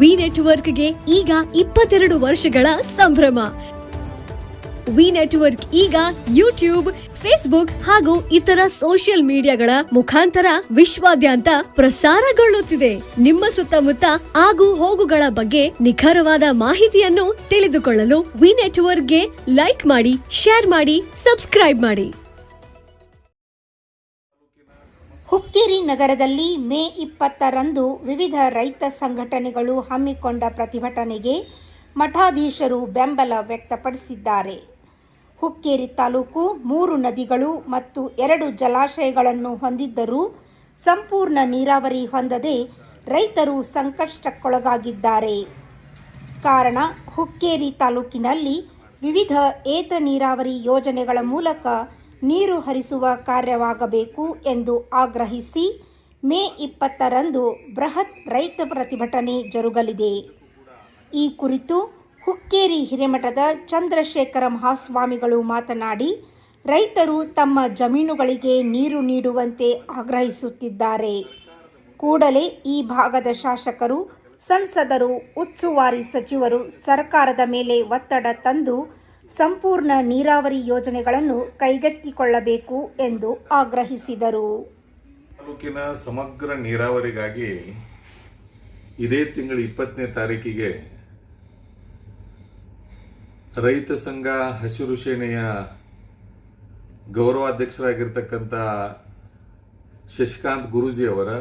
V ನೆಟ್ವರ್ಕ್ಗೆ ಈಗ 22 ವರ್ಷಗಳ ಸಂಭ್ರಮ. ವಿ ನೆಟ್ವರ್ಕ್ ಈಗ ಯೂಟ್ಯೂಬ್, ಫೇಸ್ಬುಕ್ ಹಾಗೂ ಇತರ ಸೋಷಿಯಲ್ ಮೀಡಿಯಾಗಳ ಮುಖಾಂತರ ವಿಶ್ವಾದ್ಯಂತ ಪ್ರಸಾರಗೊಳ್ಳುತ್ತಿದೆ. ನಿಮ್ಮ ಸುತ್ತಮುತ್ತ ಆಗು ಹೋಗುಗಳ ಬಗ್ಗೆ ನಿಖರವಾದ ಮಾಹಿತಿಯನ್ನು ತಿಳಿದುಕೊಳ್ಳಲು ವಿ ನೆಟ್ವರ್ಕ್ಗೆ ಲೈಕ್ ಮಾಡಿ, ಶೇರ್ ಮಾಡಿ, ಸಬ್ಸ್ಕ್ರೈಬ್ ಮಾಡಿ. ಹುಕ್ಕೇರಿ ನಗರದಲ್ಲಿ ಮೇ 20ರಂದು ವಿವಿಧ ರೈತ ಸಂಘಟನೆಗಳು ಹಮ್ಮಿಕೊಂಡ ಪ್ರತಿಭಟನೆಗೆ ಮಠಾಧೀಶರು ಬೆಂಬಲ ವ್ಯಕ್ತಪಡಿಸಿದ್ದಾರೆ. ಹುಕ್ಕೇರಿ ತಾಲೂಕು 3 ನದಿಗಳು ಮತ್ತು 2 ಜಲಾಶಯಗಳನ್ನು ಹೊಂದಿದ್ದರೂ ಸಂಪೂರ್ಣ ನೀರಾವರಿ ಹೊಂದದೆ ರೈತರು ಸಂಕಷ್ಟಕ್ಕೊಳಗಾಗಿದ್ದಾರೆ. ಕಾರಣ, ಹುಕ್ಕೇರಿ ತಾಲೂಕಿನಲ್ಲಿ ವಿವಿಧ ಏತ ನೀರಾವರಿ ಯೋಜನೆಗಳ ಮೂಲಕ ನೀರು ಹರಿಸುವ ಕಾರ್ಯವಾಗಬೇಕು ಎಂದು ಆಗ್ರಹಿಸಿ ಮೇ 20ರಂದು ಬೃಹತ್ ರೈತ ಪ್ರತಿಭಟನೆ ಜರುಗಲಿದೆ. ಈ ಕುರಿತು ಹುಕ್ಕೇರಿ ಹಿರೇಮಠದ ಚಂದ್ರಶೇಖರ ಮಹಾಸ್ವಾಮಿಗಳು ಮಾತನಾಡಿ, ರೈತರು ತಮ್ಮ ಜಮೀನುಗಳಿಗೆ ನೀರು ನೀಡುವಂತೆ ಆಗ್ರಹಿಸುತ್ತಿದ್ದಾರೆ. ಕೂಡಲೇ ಈ ಭಾಗದ ಶಾಸಕರು, ಸಂಸದರು, ಉಸ್ತುವಾರಿ ಸಚಿವರು ಸರ್ಕಾರದ ಮೇಲೆ ಒತ್ತಡ ತಂದು ಸಂಪೂರ್ಣ ನೀರಾವರಿ ಯೋಜನೆಗಳನ್ನು ಕೈಗೆತ್ತಿಕೊಳ್ಳಬೇಕು ಎಂದು ಆಗ್ರಹಿಸಿದರು. ತಾಲೂಕಿನ ಸಮಗ್ರ ನೀರಾವರಿಗಾಗಿ ಇದೇ ತಿಂಗಳ 20ನೇ ತಾರೀಕಿಗೆ ರೈತ ಸಂಘ ಹಸಿರು ಸೇನೆಯ ಗೌರವಾಧ್ಯಕ್ಷರಾಗಿರ್ತಕ್ಕಂಥ ಶಶಿಕಾಂತ್ ಗುರೂಜಿ ಅವರ,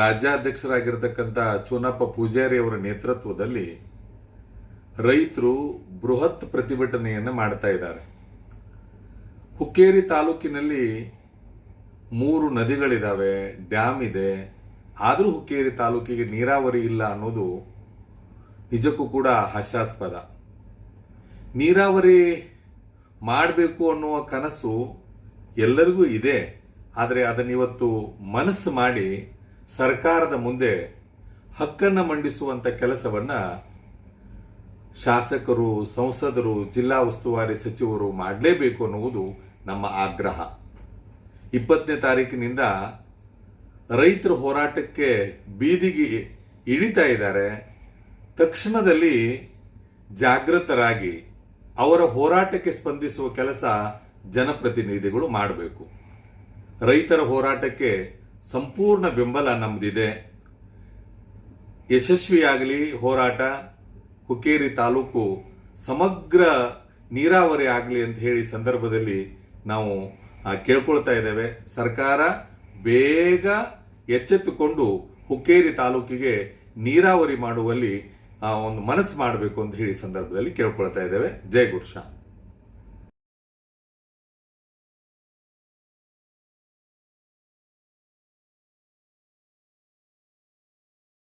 ರಾಜ್ಯಾಧ್ಯಕ್ಷರಾಗಿರ್ತಕ್ಕಂಥ ಚೂನಪ್ಪ ಪೂಜಾರಿ ಅವರ ನೇತೃತ್ವದಲ್ಲಿ ರೈತರು ಬೃಹತ್ ಪ್ರತಿಭಟನೆಯನ್ನು ಮಾಡ್ತಾ ಇದ್ದಾರೆ. ಹುಕ್ಕೇರಿ ತಾಲೂಕಿನಲ್ಲಿ 3 ನದಿಗಳಿದಾವೆ, ಡ್ಯಾಮ್ ಇದೆ. ಆದರೂ ಹುಕ್ಕೇರಿ ತಾಲೂಕಿಗೆ ನೀರಾವರಿ ಇಲ್ಲ ಅನ್ನೋದು ನಿಜಕ್ಕೂ ಕೂಡ ಹಾಸ್ಯಾಸ್ಪದ. ನೀರಾವರಿ ಮಾಡಬೇಕು ಅನ್ನುವ ಕನಸು ಎಲ್ಲರಿಗೂ ಇದೆ. ಆದರೆ ಅದನ್ನಿವತ್ತು ಮನಸ್ಸು ಮಾಡಿ ಸರ್ಕಾರದ ಮುಂದೆ ಹಕ್ಕನ್ನು ಮಂಡಿಸುವಂತ ಕೆಲಸವನ್ನ ಶಾಸಕರು, ಸಂಸದರು, ಜಿಲ್ಲಾ ಉಸ್ತುವಾರಿ ಸಚಿವರು ಮಾಡಲೇಬೇಕು ಅನ್ನುವುದು ನಮ್ಮ ಆಗ್ರಹ. 20ನೇ ತಾರೀಕಿನಿಂದ ರೈತರ ಹೋರಾಟಕ್ಕೆ ಬೀದಿಗೆ ಇಳಿತಾ ಇದ್ದಾರೆ. ತಕ್ಷಣದಲ್ಲಿ ಜಾಗೃತರಾಗಿ ಅವರ ಹೋರಾಟಕ್ಕೆ ಸ್ಪಂದಿಸುವ ಕೆಲಸ ಜನಪ್ರತಿನಿಧಿಗಳು ಮಾಡಬೇಕು. ರೈತರ ಹೋರಾಟಕ್ಕೆ ಸಂಪೂರ್ಣ ಬೆಂಬಲ ನಮ್ದಿದೆ. ಯಶಸ್ವಿಯಾಗಲಿ ಹೋರಾಟ. ಹುಕ್ಕೇರಿ ತಾಲೂಕು ಸಮಗ್ರ ನೀರಾವರಿ ಆಗಲಿ ಅಂತ ಹೇಳಿ ಸಂದರ್ಭದಲ್ಲಿ ನಾವು ಕೇಳ್ಕೊಳ್ತಾ ಇದ್ದೇವೆ. ಸರ್ಕಾರ ಬೇಗ ಎಚ್ಚೆತ್ತುಕೊಂಡು ಹುಕ್ಕೇರಿ ತಾಲೂಕಿಗೆ ನೀರಾವರಿ ಮಾಡುವಲ್ಲಿ ಒಂದು ಮನಸ್ಸು ಮಾಡಬೇಕು ಅಂತ ಹೇಳಿ ಸಂದರ್ಭದಲ್ಲಿ ಕೇಳ್ಕೊಳ್ತಾ ಇದ್ದೇವೆ. ಜೈ ಗುರುಶಾ.